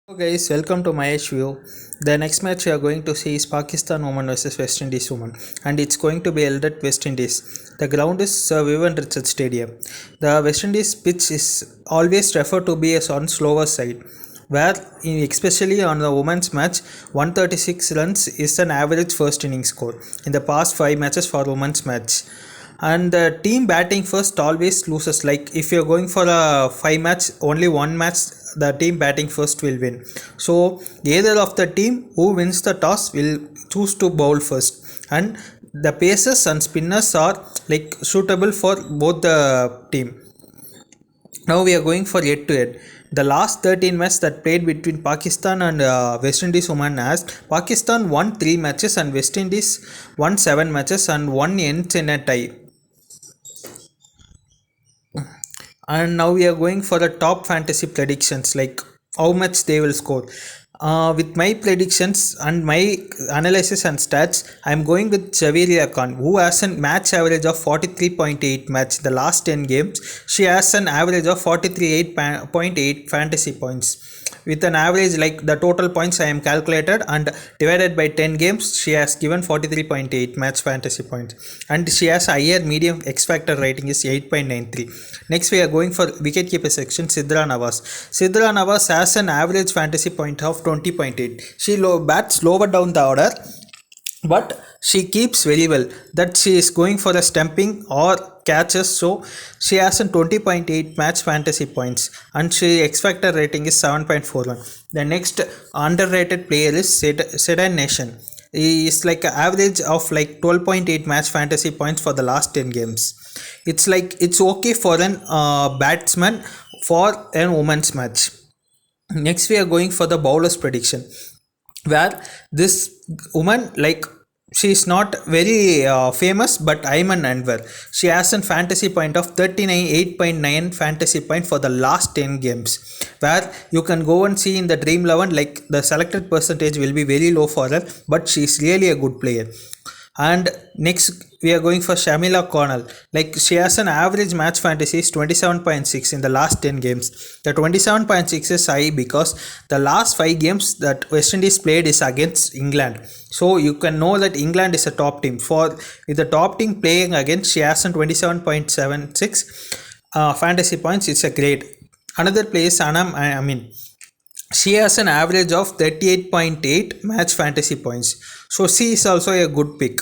Hello guys, welcome to my view. The next match we are going to see is Pakistan woman versus West Indies woman, and it's going to be held at West Indies. The ground is Sir Vivian Richards Stadium. The West Indies pitch is always referred to be as on slower side, where especially on the women's match, 136 runs is an average first inning score in the past 5 matches for women's match. And the team batting first always loses. Like if you're going for a 5 match, only one match the team batting first will win. So either of the team who wins the toss will choose to bowl first, and the pacers and spinners are like suitable for both the team. Now we are going for head to head. The last 13 matches that played between Pakistan and West Indies women, as Pakistan won 3 matches and West Indies won 7 matches, and one ends in a tie. And now we are going for the top fantasy predictions, like how much they will score. With my predictions and my analysis and stats, I am going with Javeria Khan, who has a match average of 43.8 match the last 10 games. She has an average of 43.8 fantasy points, with an average like the total points I am calculated and divided by 10 games, she has given 43.8 match fantasy points, and she has a higher medium X factor rating is 8.93. Next we are going for wicketkeeper section. Sidra Nawaz has an average fantasy point of 20.8. She bats lower down the order, but she keeps very well that she is going for a stumping or catches, so she has a 20.8 match fantasy points, and she X factor rating is 7.41. The next underrated player is Sedan Nation. He is like an average of like 12.8 match fantasy points for the last 10 games. It's like it's okay for an batsman for a women's match. Next we are going for the bowlers prediction, where this woman, like, she is not very famous, but Ayman Anwar, she has a fantasy point of 8.9 fantasy point for the last 10 games, where you can go and see in the Dream 11, like the selected percentage will be very low for her, but she is really a good player. And next we are going for Shamila Connell. Like she has an average match fantasy is 27.6 in the last 10 games. The 27.6 is high because the last 5 games that West Indies played is against England. So you can know that England is a top team. For with the top team playing against, she has a 27.76 fantasy points. It's a great. Another player is Anam Amin. She has an average of 38.8 match fantasy points. So she is also a good pick.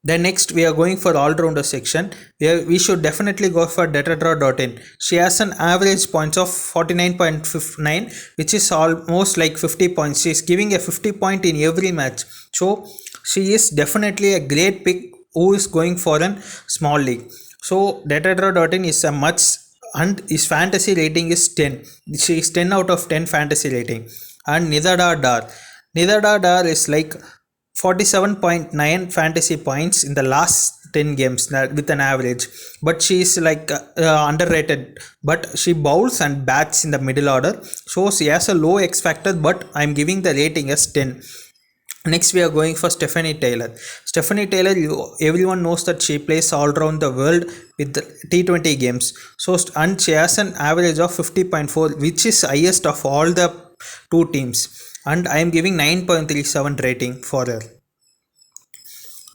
Then next we are going for all-rounder section. We should definitely go for Datadraw.in. She has an average points of 49.59, which is almost like 50 points. She is giving a 50 point in every match. So she is definitely a great pick who is going for a small league. So Datadraw.in is a much, and his fantasy rating is 10. She is 10 out of 10 fantasy rating. And Nidada Dar is like 47.9 fantasy points in the last 10 games with an average, but she is like underrated, but she bowls and bats in the middle order, so she has a low X factor, but I'm giving the rating as 10. Next we are going for Stephanie Taylor. Everyone knows that she plays all around the world with the T20 games. So and she has an average of 50.4, which is highest of all the two teams. And I am giving 9.37 rating for her.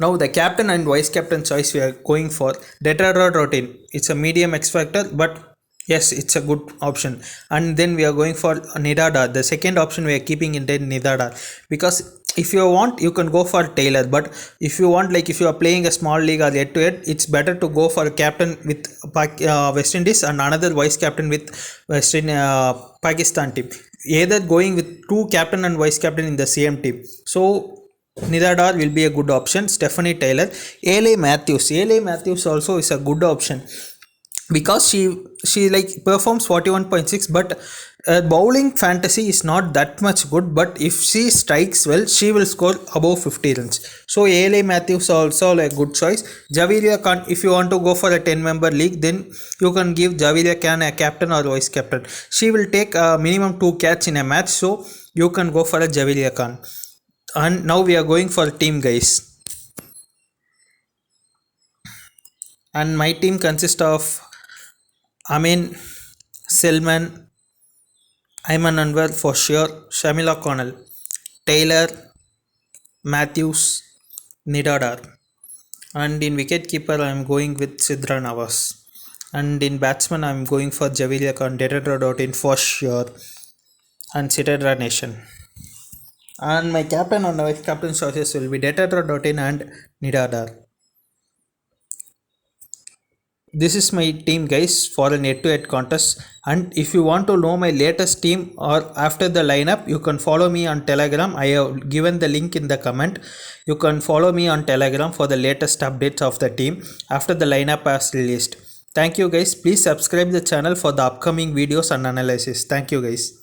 Now the captain and vice captain choice we are going for Detarodrotin. It's a medium X factor, but yes, it's a good option. And then we are going for Nidada. The second option we are keeping in Nidada, because if you want you can go for Taylor, but if you want, like if you are playing a small league or head to head, it's better to go for a captain with West Indies and another vice captain with Pakistan team. Either going with two captain and vice captain in the same team. So Nidadar will be a good option. Stephanie Taylor, ALA Matthews also is a good option because she like performs 41.6, but bowling fantasy is not that much good, but if she strikes well, she will score above 50 runs. So ALA Matthews also a good choice. Javeria Khan, if you want to go for a 10-member league, then you can give Javeria Khan a captain or vice captain. She will take a minimum 2 catch in a match, so you can go for a Javeria Khan. And now we are going for team, guys, and my team consists of Amin, Selman, Ayman Anwar for sure, Shamila Connell, Taylor, Matthews, Nidadar. And in wicketkeeper, I am going with Sidra Navas. And in batsman, I am going for Javilia Khan, Datadra.in for sure, and Citadra Nation. And my captain and vice captain choices will be Datadra.in and Nidadar. This is my team, guys, for a head-to-head contest. And if you want to know my latest team or after the lineup, you can follow me on Telegram. I have given the link in the comment. You can follow me on Telegram for the latest updates of the team after the lineup is released. Thank you, guys. Please subscribe the channel for the upcoming videos and analysis. Thank you, guys.